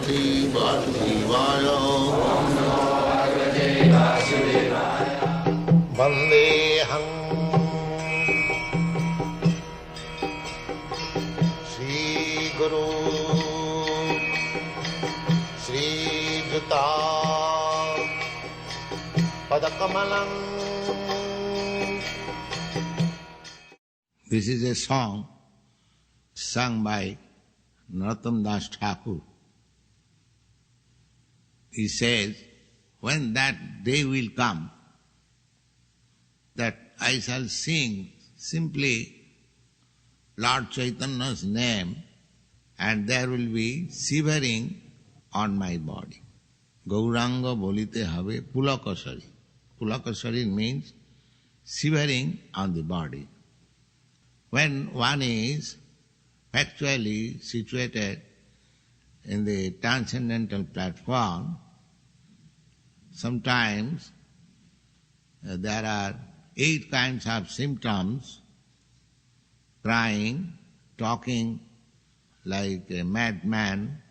Bhagavate Vasudevaya. Vandeham Shri Guru Shri Juta Padakamalam. This is a song sung by Narottam Das Thakur. He says, when that day will come, that I shall sing simply Lord Chaitanya's name and there will be shivering on my body. Gauranga bolite have pulakasari. Pulakasari means shivering on the body. When one is factually situated in the transcendental platform, sometimes there are 8 kinds of symptoms: crying, talking like a madman,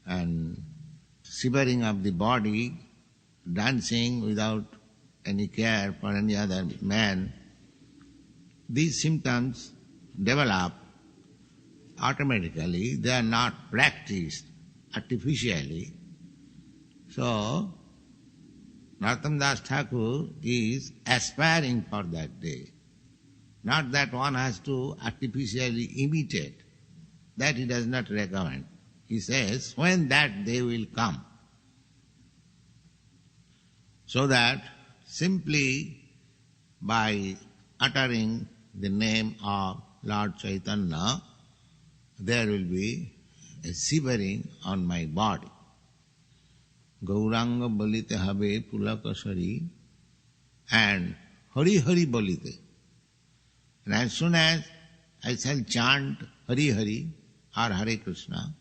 and shivering of the body, dancing without any care for any other man. These symptoms develop automatically, they are not practiced artificially. So, Narottam Das Thakur is aspiring for that day. Not that one has to artificially imitate. That he does not recommend. He says, when that day will come, so that simply by uttering the name of Lord Chaitanya, there will be a shivering on my body. Gauranga bolite habe pulakasari and Hari Hari bolite. And as soon as I shall chant Hari Hari or Hare Krishna,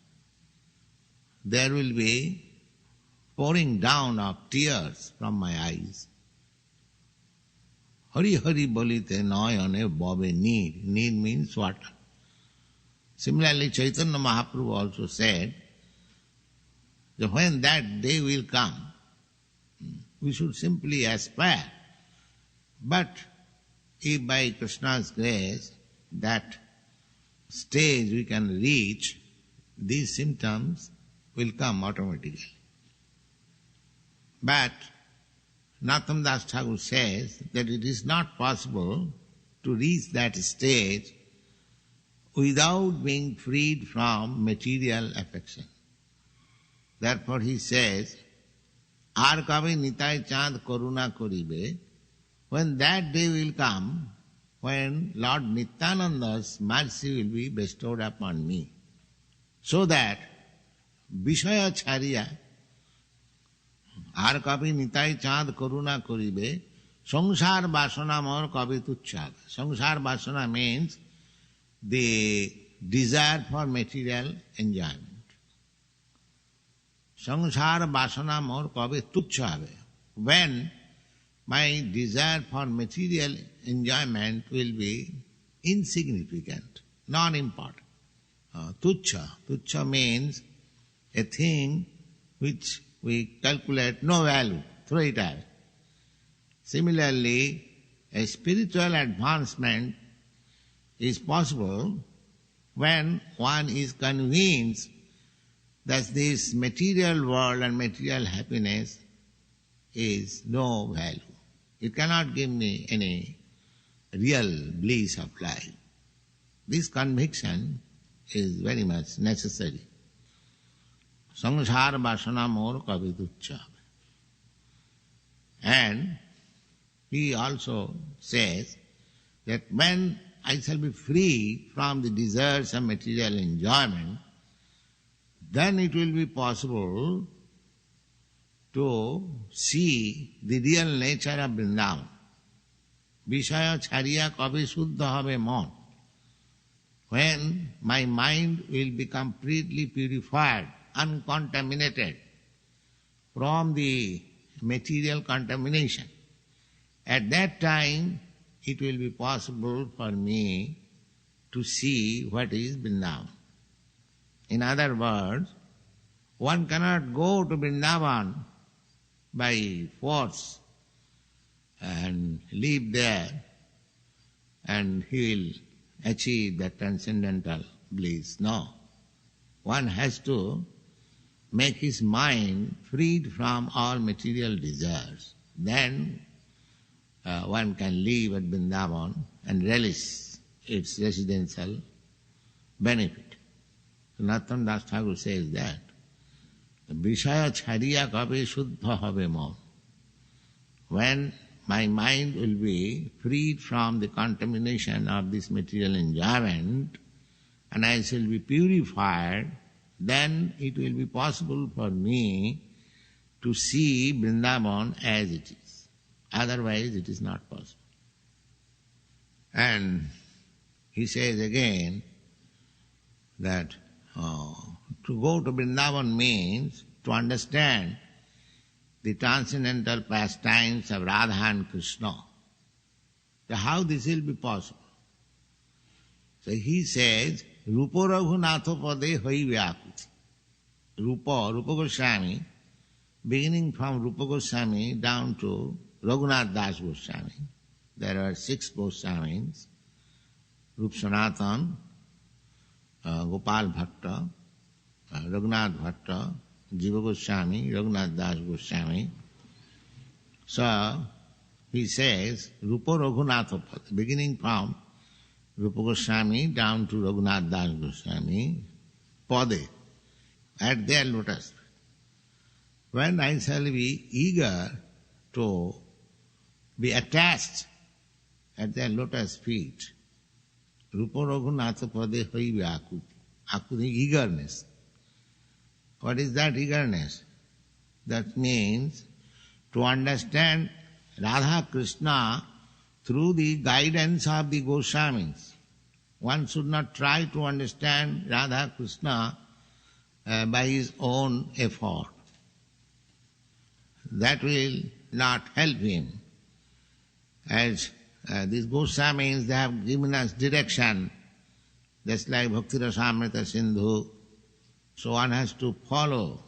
there will be pouring down of tears from my eyes. Hari Hari bolite nayane bobe need. Need means water. Similarly, Chaitanya Mahaprabhu also said that when that day will come, we should simply aspire. But if by Krishna's grace that stage we can reach, these symptoms will come automatically. But Narottam Das Thakur says that it is not possible to reach that stage without being freed from material affection. Therefore he says, Ar kabe nitai chand karuna koribe, when that day will come, when Lord Nityananda's mercy will be bestowed upon me, so that Vishaya Chariya, Ar kabe nitai chand karuna koribe, sangsar vasana mor kabe tuchhab. Sangsar vasana means the desire for material enjoyment. Sangsara vasana mor kabe tuchha habe. When my desire for material enjoyment will be insignificant, non-important. Tuchha. Tuchha means a thing which we calculate no value, throw it out. Similarly, a spiritual advancement is possible when one is convinced that this material world and material happiness is no value. It cannot give me any real bliss of life. This conviction is very much necessary. Sangsar vasana mor kabe tuchha. And he also says that when I shall be free from the desires of material enjoyment, then it will be possible to see the real nature of Vrindavan. Vishaya Chariya kabe suddha habe mon. When my mind will be completely purified, uncontaminated from the material contamination, at that time it will be possible for me to see what is Vrindavan. In other words, One cannot go to Vrindavan by force and live there and he will achieve that transcendental bliss. No. One has to make his mind freed from all material desires. Then one can live at Vrindavan and relish its residential benefit. Narottam Das Thakur says that, Vishaya chhariya kabe shuddha habe mon. When my mind will be freed from the contamination of this material enjoyment and I shall be purified, then it will be possible for me to see Vrindavan as it is. Otherwise it is not possible. And he says again that to go to Vrindavan means to understand the transcendental pastimes of Radha and Krishna. So how this will be possible? So he says, Rupa Raghunatha Pade Hai Vyakuti. Rupa Goswami, beginning from Rupa Goswami down to Raghunath Das Goswami. There are 6 Goswamis, Rup Sanatan, Gopal Bhatta, Raghunath Bhatta, Jiva Goswami, Raghunath Das Goswami. So he says, Rupa Raghunatha Pade, beginning from Rupa Goswami down to Raghunath Das Goswami, Pade, at their lotus feet. When I shall be eager to be attached at their lotus feet, Rupa Raghunatha Pade Hai Vyakuti. Akuti, eagerness. What is that eagerness? That means to understand Radha Krishna through the guidance of the Goswamis. One should not try to understand Radha Krishna by his own effort. That will not help him. As these Goswamis, they have given us direction, just like Bhakti Rasamrita Sindhu. So one has to follow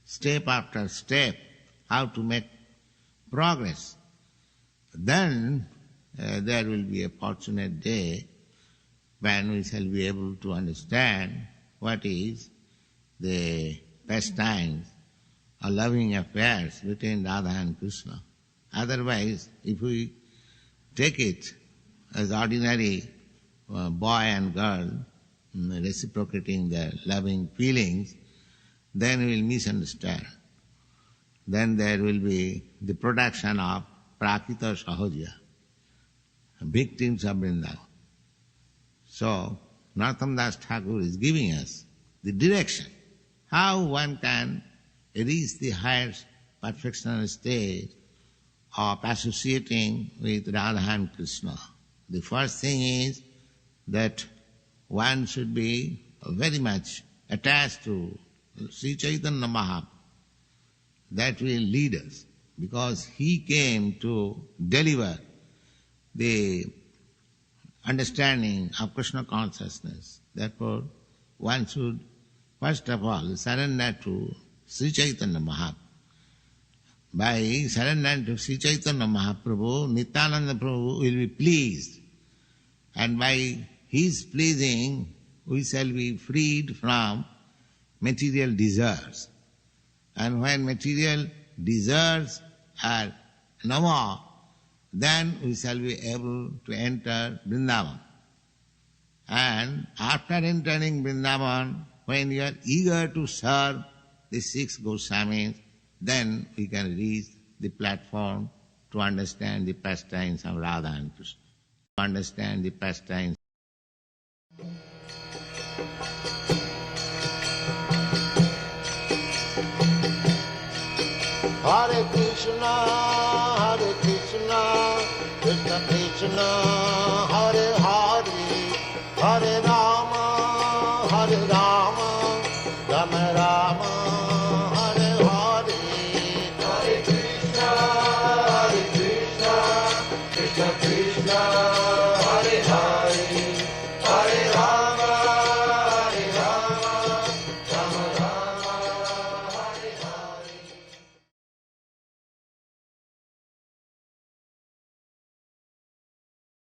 step after step how to make progress. Then there will be a fortunate day when we shall be able to understand what is the pastimes or loving affairs between Radha and Krishna. Otherwise, if we take it as ordinary boy and girl reciprocating their loving feelings, then we will misunderstand. Then there will be the production of Prakita Sahaja, victims of Vrindavan. So, Narottam Das Thakur is giving us the direction, how one can reach the highest perfectional stage of associating with Radha and Krishna. The first thing is that one should be very much attached to Sri Chaitanya Mahaprabhu. That will lead us, because he came to deliver the understanding of Krishna consciousness. Therefore, one should first of all surrender to Sri Chaitanya Mahaprabhu. By surrendering to Sri Chaitanya Mahaprabhu, Nityananda Prabhu will be pleased, and by his pleasing we shall be freed from material desires. And when material desires are no more, then we shall be able to enter Vrindavan. And after entering Vrindavan, when you are eager to serve the 6 Goswamis, then we can reach the platform to understand the pastimes of Radha and Krishna. To understand the pastimes. Hare Krishna, Krishna Krishna, Hare Hare, Hare Rama, Rama Rama.